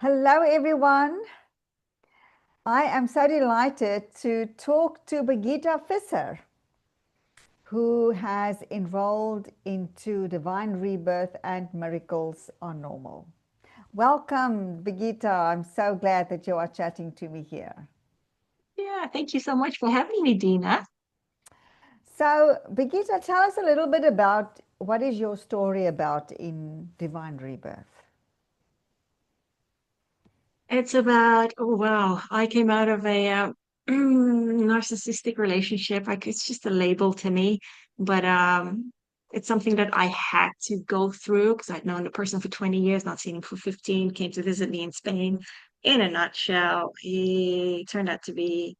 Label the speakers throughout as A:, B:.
A: Hello, everyone. I am so delighted to talk to Birgitta Visser, who has enrolled into Divine Rebirth and Miracles Are Normal. Welcome, Birgitta. I'm so glad that you are chatting to me here.
B: Yeah, thank you so much for having me, Dina.
A: So, Birgitta, tell us a little bit about what is your story about in Divine Rebirth?
B: It's about, oh wow, I came out of a narcissistic relationship. It's just a label to me, but it's something that I had to go through because I'd known the person for 20 years, not seen him for 15, came to visit me in Spain. In a nutshell, he turned out to be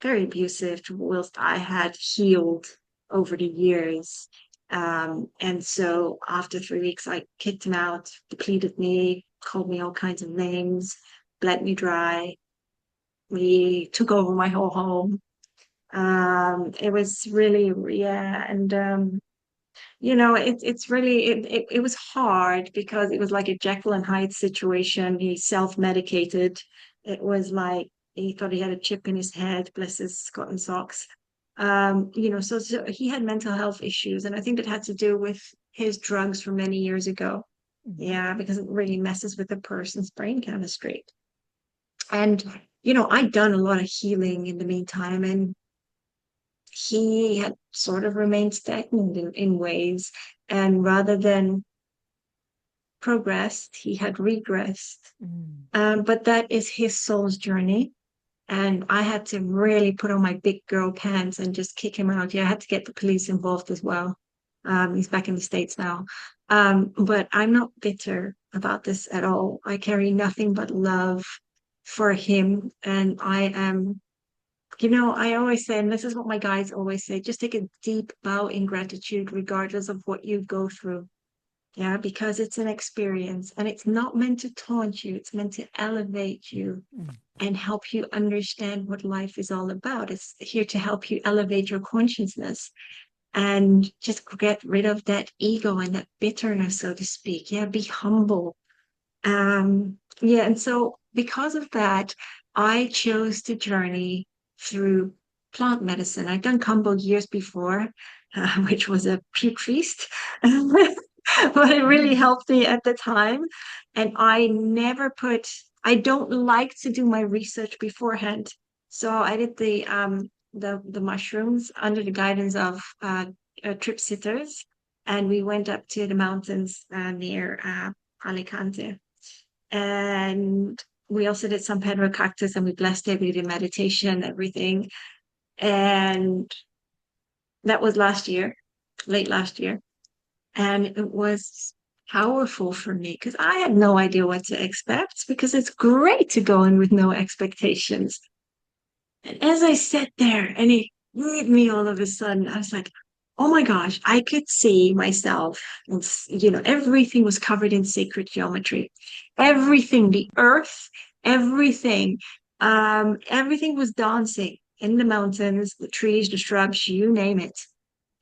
B: very abusive, whilst I had healed over the years. And so after 3 weeks, I kicked him out, depleted me, called me all kinds of names, bled me dry. We took over my whole home. It was really, yeah, and it's really it was hard because it was like a Jekyll and Hyde situation. He self-medicated. It was like he thought he had a chip in his head, bless his cotton socks. So he had mental health issues, and I think that had to do with his drugs from many years ago.
A: Mhm.
B: Yeah, because it really messes with a person's brain chemistry. And I'd done a lot of healing in the meantime, and he had sort of remained stagnant in ways. And rather than progressed, he had regressed.
A: Mm.
B: But that is his soul's journey. And I had to really put on my big girl pants and just kick him out. Yeah, I had to get the police involved as well. He's back in the States now. But I'm not bitter about this at all. I carry nothing but love for him. And I always say, and this is what my guides always say, just take a deep bow in gratitude, regardless of what you go through. Yeah, because it's an experience and it's not meant to taunt you, it's meant to elevate you
A: Mm.
B: and help you understand what life is all about. It's here to help you elevate your consciousness and just get rid of that ego and that bitterness, so to speak. Yeah, be humble. Yeah, and so because of that, I chose to journey through plant medicine. I'd done Kambo years before, which was a pew priest, but it really
A: Mhm.
B: helped me at the time. And I don't like to do my research beforehand. So I did the mushrooms under the guidance of trip sitters, and we went up to the mountains near Alicante. And we also did San Pedro cactus and we blessed it. We did meditation, everything. And that was last year, late last year. And it was powerful for me because I had no idea what to expect because it's great to go in with no expectations. And as I sat there and it hit me all of a sudden, I was like, oh my gosh, I could see myself. And, everything was covered in sacred geometry. Everything, the earth, everything, everything was dancing in the mountains, the trees, the shrubs, you name it.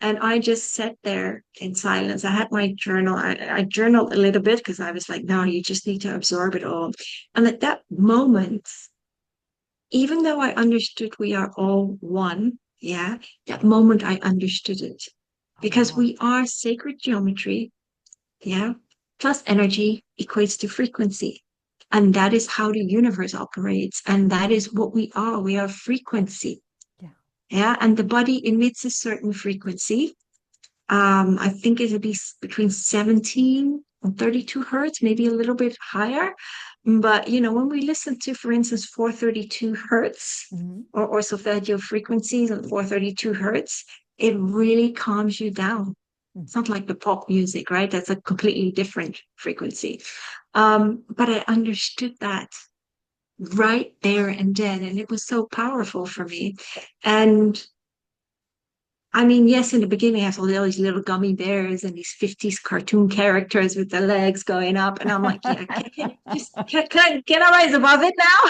B: And I just sat there in silence. I had my journal. I journaled a little bit because I was like, no, you just need to absorb it all. And at that moment, even though I understood we are all one, yeah, that moment I understood it
A: Oh,
B: because
A: wow.
B: we are sacred geometry, yeah, plus energy equates to frequency. And that is how the universe operates. And that is what we are. We are frequency.
A: Yeah.
B: Yeah. And the body emits a certain frequency. I think it'll be between 17 and 32 hertz, maybe a little bit higher. But when we listen to, for instance, 432 hertz
A: Mhm.
B: or solfeggio frequencies at 432 hertz, it really calms you down.
A: Mm.
B: It's not like the pop music, right? That's a completely different frequency. But I understood that right there and then, and it was so powerful for me. And I mean, yes, in the beginning, I saw all these little gummy bears and these 50s cartoon characters with the legs going up. And I'm like, yeah, can I rise above it now?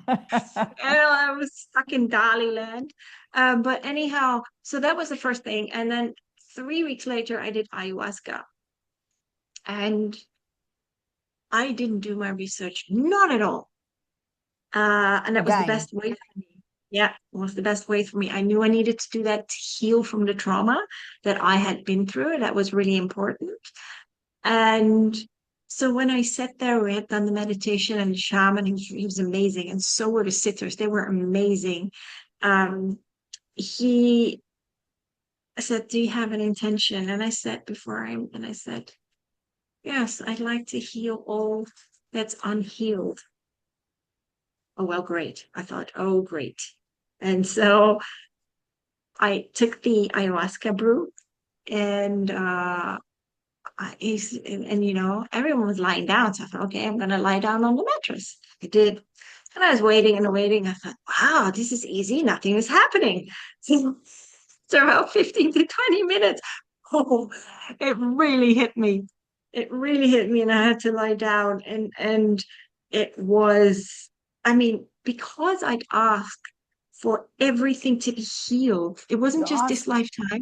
B: And I was stuck in Dali land. But anyhow, so that was the first thing. And then 3 weeks later, I did ayahuasca. And I didn't do my research, not at all. And that was the
A: Again,
B: best way for me. Yeah, it was the best way for me. I knew I needed to do that to heal from the trauma that I had been through. That was really important. And so when I sat there, we had done the meditation and the shaman, he was amazing. And so were the sitters. They were amazing. Um, he said, "Do you have an intention?" And I said and I said, "Yes, I'd like to heal all that's unhealed." Oh, well, great. I thought, oh, great. And so I took the ayahuasca brew and everyone was lying down. So I thought, okay, I'm going to lie down on the mattress. I did. And I was waiting and waiting. I thought, wow, this is easy. Nothing is happening. So, so about 15 to 20 minutes. Oh, it really hit me. It really hit me. And I had to lie down. And it was, I mean, because I'd asked for everything to be healed, it
A: you
B: wasn't just this
A: asked.
B: lifetime,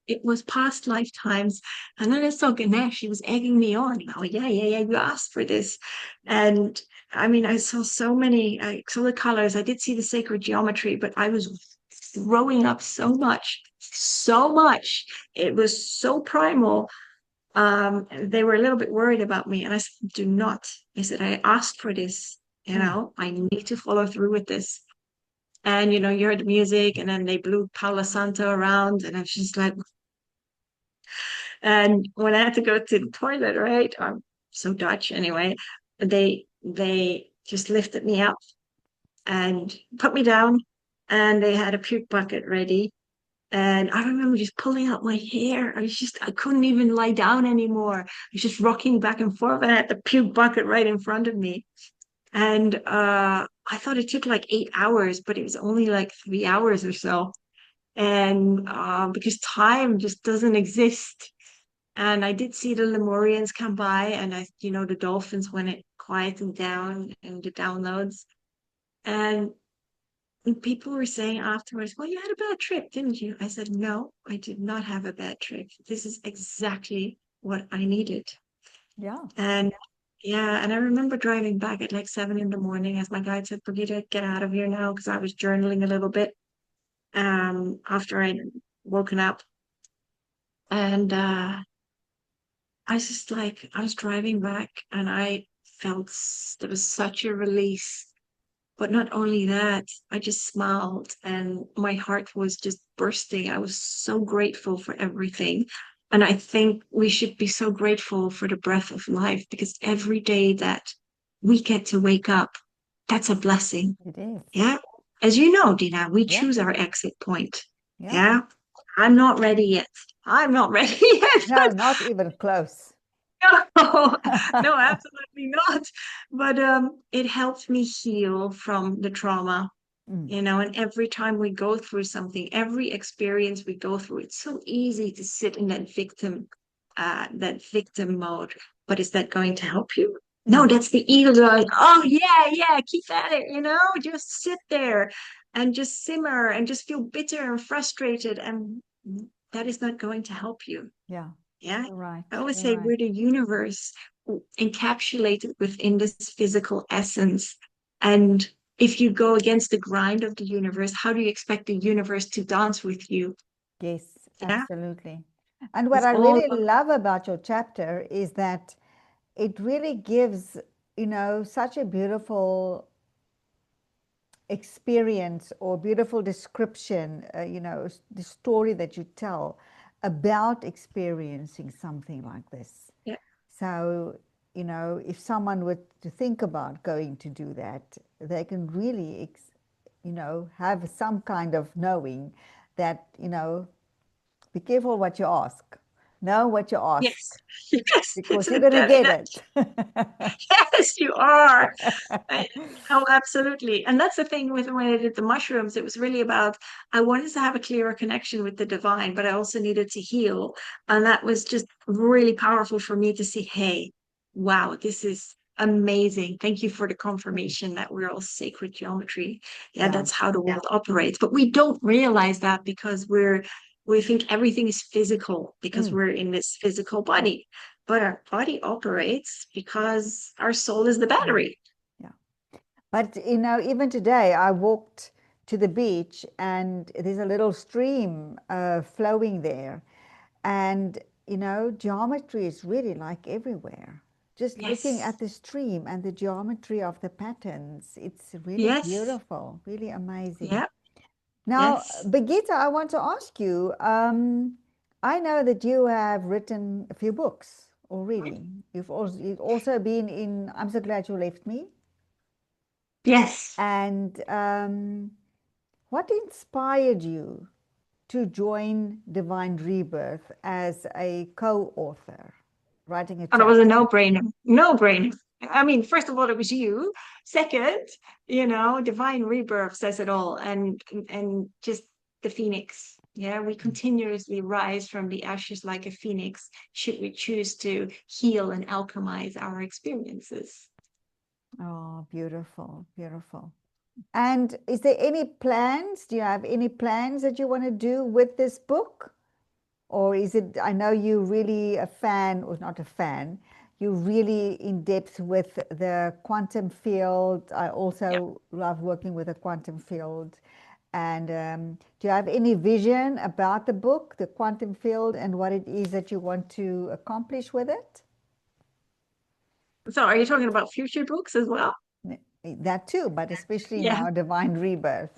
B: it was past lifetimes. And then I saw Ganesh, he was egging me on. Oh, yeah, yeah, yeah, you asked for this. And I mean, I saw I saw the colors, I did see the sacred geometry, but I was throwing up so much, so much. It was so primal. They were a little bit worried about me. And I said, do not. I said, I asked for this.
A: Mm.
B: I need to follow through with this. And you heard the music, and then they blew Paula Santo around, and I was just like, and when I had to go to the toilet, right? I'm so Dutch anyway. They just lifted me up and put me down, and they had a puke bucket ready. And I remember just pulling out my hair. I couldn't even lie down anymore. I was just rocking back and forth, and I had the puke bucket right in front of me. And I thought it took like 8 hours, but it was only like 3 hours or so. And because time just doesn't exist. And I did see the Lemurians come by, and the dolphins when it quieted down and the downloads. And people were saying afterwards, well, you had a bad trip, didn't you? I said, no, I did not have a bad trip. This is exactly what I needed.
A: Yeah.
B: And yeah, and I remember driving back at like 7 in the morning as my guide said, Birgitta, get out of here now, because I was journaling a little bit after I'd woken up. And I was driving back and I felt there was such a release. But not only that, I just smiled and my heart was just bursting. I was so grateful for everything. And I think we should be so grateful for the breath of life, because every day that we get to wake up, that's a blessing.
A: It is.
B: Yeah. As you know, Dina, we
A: Yeah.
B: choose our exit point.
A: Yeah.
B: Yeah. I'm not ready yet. I'm not ready yet,
A: No, not even close.
B: no, no, absolutely not. But it helped me heal from the trauma,
A: Mm.
B: and every time we go through something, every experience we go through, it's so easy to sit in that victim mode. But is that going to help you? No,
A: Mm.
B: that's the ego going, oh yeah, yeah, keep at it, just sit there and just simmer and just feel bitter and frustrated, and that is not going to help you.
A: Yeah.
B: Yeah.
A: You're right.
B: I always
A: You're
B: say
A: right.
B: we're the universe encapsulated within this physical essence. And if you go against the grind of the universe, how do you expect the universe to dance with you?
A: Yes,
B: Yeah.
A: absolutely. And what
B: It's
A: I
B: all
A: really love about your chapter is that it really gives, such a beautiful experience or beautiful description, the story that you tell about experiencing something like this.
B: yeah.
A: So, if someone were to think about going to do that, they can really, have some kind of knowing that, be careful what you ask. Know what you
B: Yes.
A: ask
B: Yes. It's
A: because you're going to get it.
B: yes, you are. I, oh, absolutely. And that's the thing with when I did the mushrooms, it was really about I wanted to have a clearer connection with the divine, but I also needed to heal. And that was just really powerful for me to see, hey, wow, this is amazing. Thank you for the confirmation that we're all sacred geometry. Yeah,
A: Yeah.
B: that's how the world operates. But we don't realize that because we think everything is physical because
A: Mm.
B: we're in this physical body. but our body operates because our soul is the
A: Yeah.
B: battery.
A: Yeah. But even today, I walked to the beach and there's a little stream flowing there. And, geometry is really like everywhere. Just looking
B: Yes.
A: at the stream and the geometry of the patterns, it's really
B: Yes.
A: beautiful, really amazing.
B: Yeah.
A: Now,
B: Yes.
A: Birgitta, I want to ask you, I know that you have written a few books already. You've also been in I'm So Glad You Left Me.
B: Yes.
A: And what inspired you to join Divine Rebirth as a co-author, writing a
B: And it was a
A: chapter?
B: no-brainer. No-brainer. I mean, first of all, it was you. Second, divine rebirth says it all. And just the phoenix. Yeah, we continuously rise from the ashes like a phoenix, should we choose to heal and alchemize our experiences.
A: Oh, beautiful, beautiful. And is there any plans? Do you have any plans that you want to do with this book? Or is it, I know you're really a fan, or not a fan, you're really in depth with the quantum field. I
B: Yeah.
A: also love working with the quantum field. And do you have any vision about the book, the quantum field, and what it is that you want to accomplish with it?
B: So are you talking about future books as well?
A: That too, but especially
B: Yeah.
A: now, Divine Rebirth.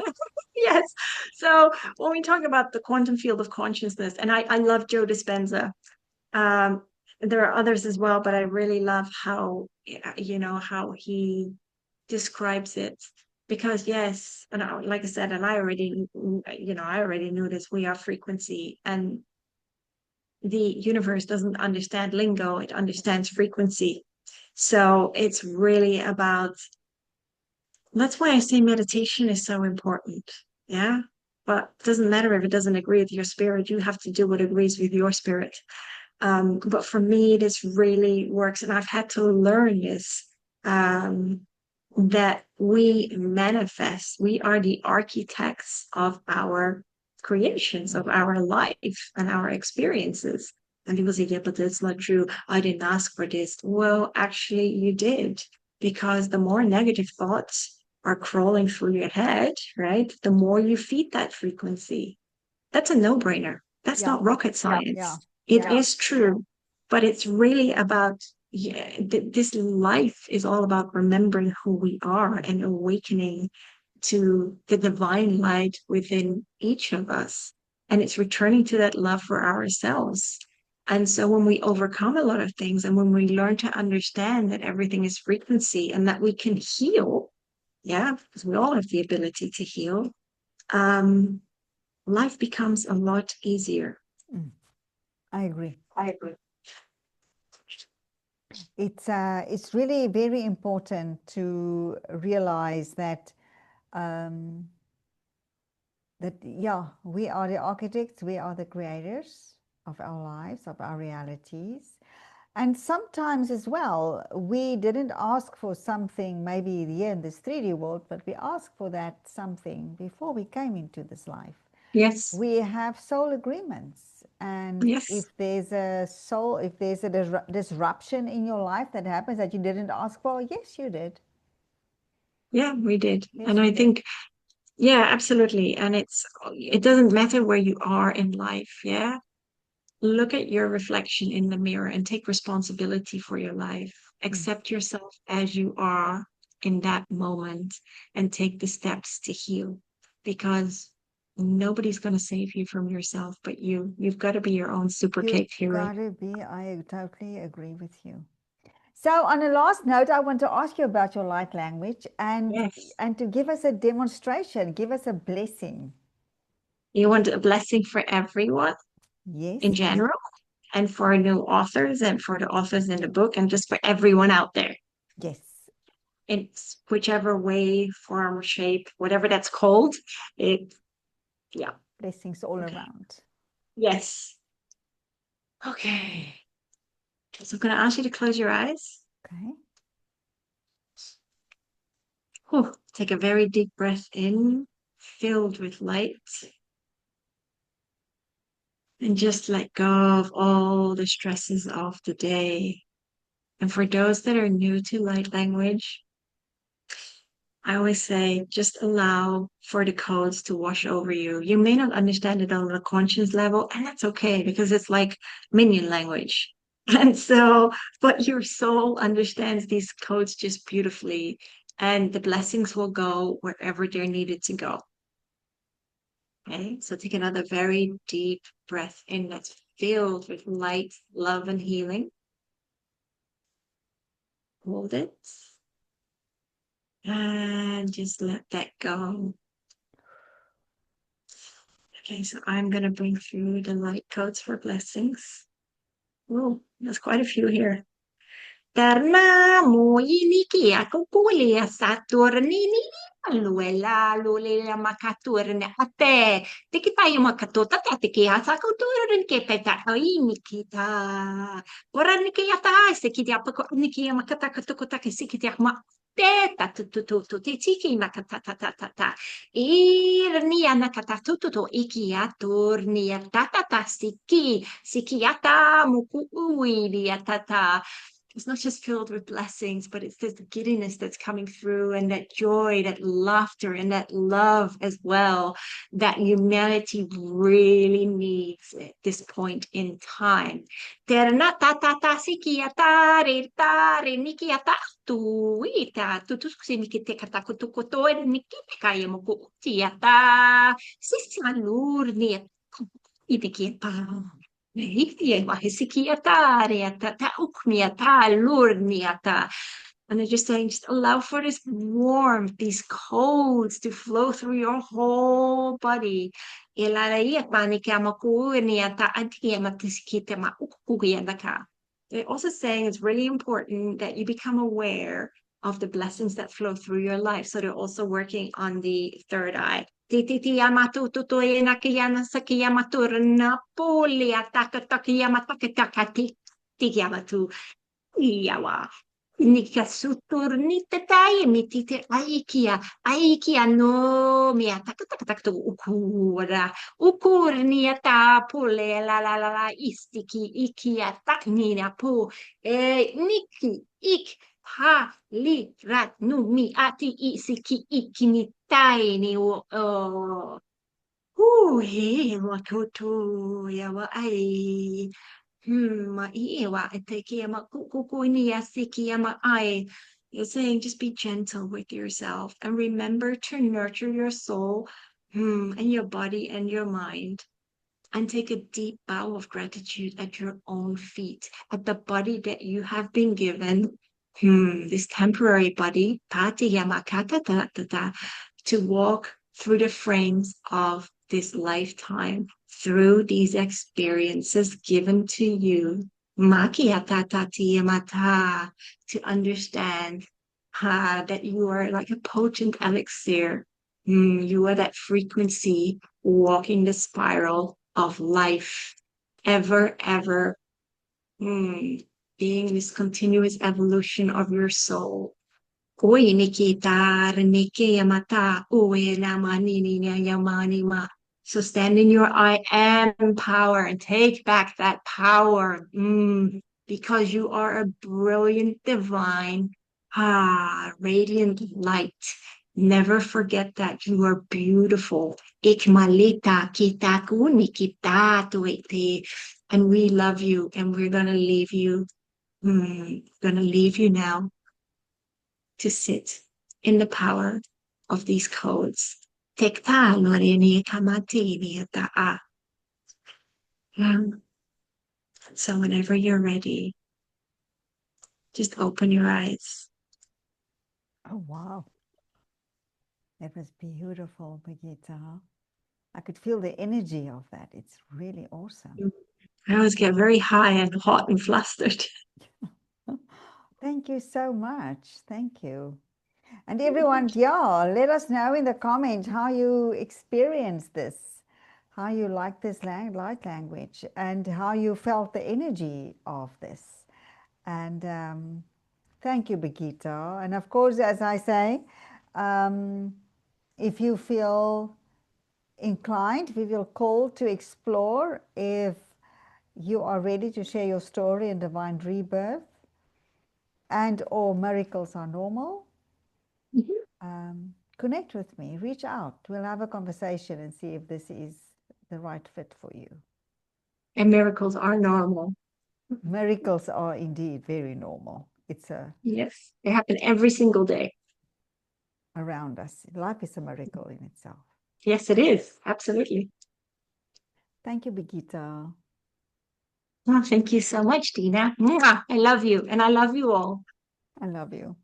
B: Yes. So when we talk about the quantum field of consciousness, and I love Joe Dispenza. Um, there are others as well, but I really love how he describes it. Because yes, and like I said, and I already knew this, we are frequency, and the universe doesn't understand lingo, it understands frequency. So it's really about, that's why I say meditation is so important. Yeah. But it doesn't matter if it doesn't agree with your spirit, you have to do what agrees with your spirit. But for me, this really works. And I've had to learn this, that we manifest, we are the architects of our creations, of our life and our experiences. And people say, yeah, but that's not true. I didn't ask for this. Well, actually, you did, because the more negative thoughts are crawling through your head, right? The more you feed that frequency. That's a no-brainer. That's
A: Yeah,
B: not rocket
A: yeah,
B: science. It is true, but it's really about, yeah, this life is all about remembering who we are and awakening to the divine light within each of us. And it's returning to that love for ourselves. And so when we overcome a lot of things and when we learn to understand that everything is frequency and that we can heal, yeah, because we all have the ability to heal, um, life becomes a lot easier.
A: mm, I agree.
B: I agree.
A: It's really very important to realize that um, yeah, we are the architects, we are the creators of our lives, of our realities. And sometimes as well, we didn't ask for something maybe here in this 3D world, but we asked for that something before we came into this life.
B: Yes.
A: We have soul agreements. And
B: Yes.
A: if there's a disruption in your life that happens that you didn't ask for, yes, you did.
B: Yeah, we did. And
A: Yes, you
B: I
A: did.
B: think, yeah, absolutely. And it doesn't matter where you are in life. Yeah. Look at your reflection in the mirror and take responsibility for your life.
A: Mm.
B: Accept yourself as you are in that moment and take the steps to heal, because nobody's going to save you from yourself but you. You've got to be your own super
A: You
B: cake hero.
A: gotta be, I totally agree with you. So on a last note, I want to ask you about your light language
B: Yes.
A: and to give us a demonstration, give us a blessing.
B: You want a blessing for everyone in
A: Yes,
B: general, and for new authors, and for the authors in the book, and just for everyone out there.
A: yes.
B: It's whichever way, form, shape, whatever that's called. It, yeah.
A: Blessings all
B: Okay.
A: around.
B: Yes. Okay. So I'm going to ask you to close your eyes.
A: Okay.
B: Whew. Take a very deep breath in, filled with light. and just let go of all the stresses of the day. And for those that are new to light language, I always say just allow for the codes to wash over you. You may not understand it on a conscious level, and that's okay because it's like minion language. And so, but your soul understands these codes just beautifully, and the blessings will go wherever they're needed to go. Okay, so take another very deep breath in that's filled with light, love, and healing. Hold it and just let that go. Okay, so I'm going to bring through the light codes for blessings. Oh, there's quite a few here. Karena mo iniki ako kulia Saturnini luela lulela makaturne ate tiki tayo makatuta tiki asa kuturun ke peta iniki ta ora niki ata sekiti apako niki makata katukuta sekiti ma teta tu tiki makata ta ta ta ta irni anakata tu iki aturni ta siki ata muku uili atata. It's not just filled with blessings, but it's this giddiness that's coming through and that joy, that laughter, and that love as well that humanity really needs at this point in time. And they're just saying, just allow for this warmth, these colds to flow through your whole body. They're also saying it's really important that you become aware of the blessings that flow through your life. So they're also working on the third eye. Iyawa. Nika sutur nita tayo mitite aikia no mia tak to ukura ukur niata pule la istiki ikia tak nina pu niki ik ha li rat nu mi ati isiki ikini tai ni o he wakoto ya wa ai maiiwa etekiyama kukukuiniyasikiama ai. You're saying just be gentle with yourself and remember to nurture your soul and your body and your mind and take a deep bow of gratitude at your own feet, at the body that you have been given, this temporary body, to walk through the frames of this lifetime, through these experiences given to you, to understand that you are like a potent elixir. You are that frequency walking the spiral of life, ever, being this continuous evolution of your soul. Uy, Nikita, Niki Yamata, Uy, Namani, Yamani Ma. So stand in your I am power and take back that power. Because you are a brilliant, divine, radiant light. Never forget that you are beautiful. Ikmalita kitaku nikita tuete. And we love you and we're gonna leave you. Gonna leave you now to sit in the power of these codes. Tekta lorini kamatini ta'a. So whenever you're ready, just open your eyes.
A: Oh, wow. That was beautiful, Birgitta. I could feel the energy of that. It's really awesome.
B: I always get very high and hot and flustered.
A: Thank you so much. Thank you. And everyone, yeah, let us know in the comments how you experience this, how you like this light language, and how you felt the energy of this. And thank you, Birgitta. And of course, as I say, if you feel inclined, we will call to explore if you are ready to share your story in divine rebirth and or miracles are normal. Connect with me, reach out. We'll have a conversation and see if this is the right fit for you.
B: And miracles are normal.
A: Miracles are indeed very normal. It's
B: Yes, they happen every single day.
A: Around us. Life is a miracle in itself.
B: Yes, it is. Absolutely.
A: Thank you, Birgitta.
B: Oh, thank you so much, Dina. Mwah! I love you, and I love you all.
A: I love you.